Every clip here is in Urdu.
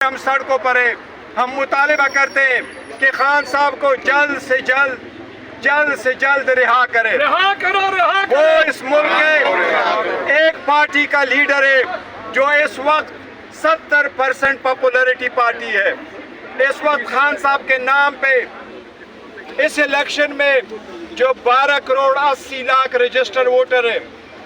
ہم سڑکوں پر ہیں. ہم مطالبہ کرتے ہیں کہ خان صاحب کو جلد سے جلد رہا کرے. وہ اس ملک کے ایک پارٹی کا لیڈر ہے جو اس وقت 70% پاپولرٹی پارٹی ہے. اس وقت خان صاحب کے نام پہ اس الیکشن میں جو 12 کروڑ 80 لاکھ رجسٹر ووٹر ہے،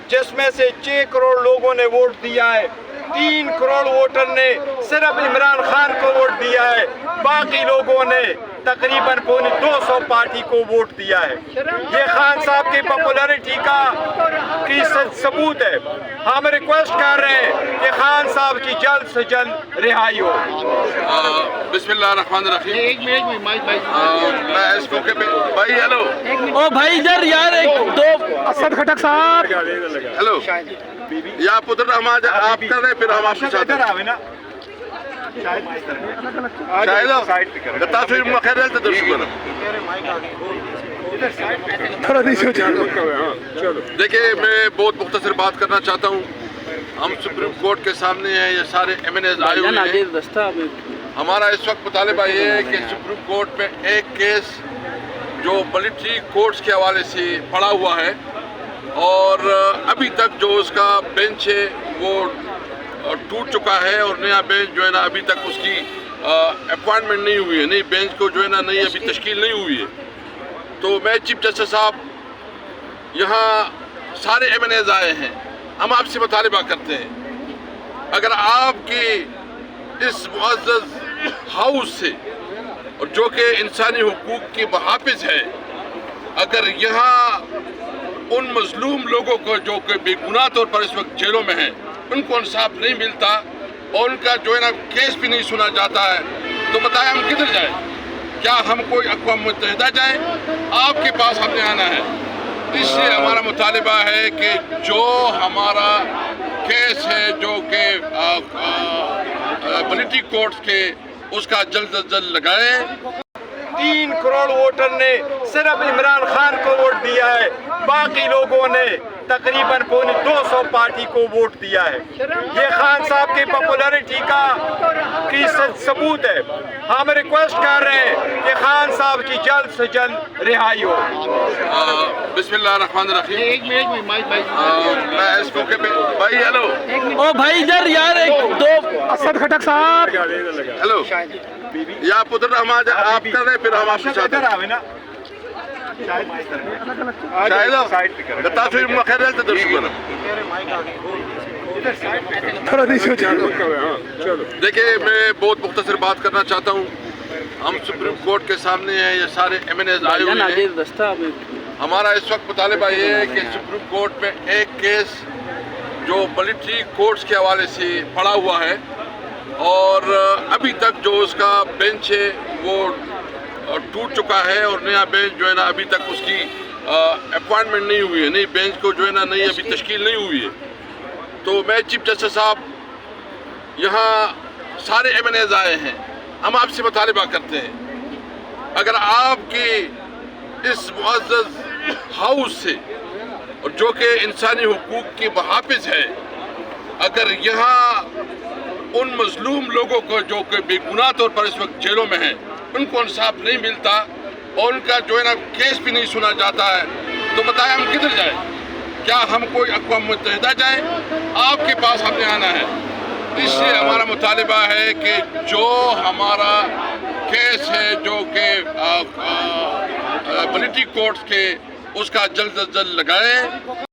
جس میں سے 6 کروڑ لوگوں نے ووٹ دیا ہے، 3 کروڑ ووٹر نے صرف عمران خان کو ووٹ دیا ہے، باقی لوگوں نے تقریباً 200 پارٹی کو ووٹ دیا ہے. یہ خان صاحب کی پاپولرٹی کی ثبوت ہے. ہم ریکویسٹ کر رہے ہیں کہ خان صاحب کی جلد سے جلد رہائی ہو. بسم اللہ الرحمن الرحیم. میں اس موقع پہ بھائی ہیلو او بھائی ادھر یار ایک دو اسد خٹک صاحب ہیلو یا پتر ہم آج آپ کر رہے ہیں پھر ہم آپ کے ساتھ دیکھیں میں بہت مختصر بات کرنا چاہتا ہوں. ہم سپریم کورٹ کے سامنے ہیں، یہ سارے ایم این ایز آئے ہوئے ہیں. ہمارا اس وقت مطالبہ یہ ہے کہ سپریم کورٹ میں ایک کیس جو ملٹری کورٹس کے حوالے سے پڑا ہوا ہے اور ابھی تک جو اس کا بینچ ہے وہ ٹوٹ چکا ہے اور نیا بینچ جو ہے نا ابھی تک اس کی اپوائنٹمنٹ نہیں ہوئی ہے، نئی بینچ کو جو ہے نا نئی ابھی تشکیل نہیں ہوئی ہے. تو میں چیف جسٹس صاحب یہاں سارے ایم این ایز آئے ہیں، ہم آپ سے مطالبہ کرتے ہیں اگر آپ کی اس معزز ہاؤس سے اور جو کہ انسانی حقوق کی محافظ ہے، اگر یہاں ان مظلوم لوگوں کو جو کہ بے گناہ طور پر اس وقت جیلوں میں ہیں ان کو انصاف نہیں ملتا اور ان کا جو ہے نا کیس بھی نہیں سنا جاتا ہے، تو بتائیں ہم کدھر جائیں؟ کیا ہم کوئی اقوام متحدہ جائیں؟ آپ کے پاس ہم نے آنا ہے. اس سے ہمارا مطالبہ ہے کہ جو ہمارا کیس ہے جو کہ ملٹری کورٹس کے اس کا جلد از جلد لگائیں. 3 کروڑ ووٹر نے صرف عمران خان کو ووٹ دیا ہے، باقی لوگوں نے تقریباً 200 پارٹی کو ووٹ دیا ہے. یہ خان صاحب کی پاپولرٹی کی ثبوت ہے. ہم ریکویسٹ کر رہے ہیں کہ خان صاحب کی جلد سے جلد رہائی ہو. بسم اللہ الرحمن الرحیم. میں اس موقع پہ بھائی ہیلو او بھائی ادھر یار ایک دو اسد خٹک صاحب ہیلو یا پتر ہم آج آپ کر رہے ہیں پھر ہم آپ کے ساتھ دیکھیں میں بہت مختصر بات کرنا چاہتا ہوں. ہم سپریم کورٹ کے سامنے ہیں، یہ سارے ایم این ایز آئے ہوئے ہیں. ہمارا اس وقت مطالبہ یہ ہے کہ سپریم کورٹ میں ایک کیس جو ملٹری کورٹس کے حوالے سے پڑا ہوا ہے اور ابھی تک جو اس کا بینچ ہے وہ ٹوٹ چکا ہے اور نیا بینچ جو ہے نا ابھی تک اس کی اپوائنٹمنٹ نہیں ہوئی ہے، نئی بینچ کو جو ہے نا نئی ابھی تشکیل نہیں ہوئی ہے. تو میں چیف جسٹس صاحب یہاں سارے ایم این ایز آئے ہیں، ہم آپ سے مطالبہ کرتے ہیں اگر آپ کی اس معزز ہاؤس سے اور جو کہ انسانی حقوق کی محافظ ہے، اگر یہاں ان مظلوم لوگوں کو جو کہ بے گناہ طور پر اس وقت جیلوں میں ہیں ان کو انصاف نہیں ملتا اور ان کا جو ہے نا کیس بھی نہیں سنا جاتا ہے، تو بتائیں ہم کدھر جائیں؟ کیا ہم کوئی اقوام متحدہ جائیں؟ آپ کے پاس ہم نے آنا ہے. اس سے ہمارا مطالبہ ہے کہ جو ہمارا کیس ہے جو کہ ملٹری کورٹس کے اس کا جلد از جلد لگائیں.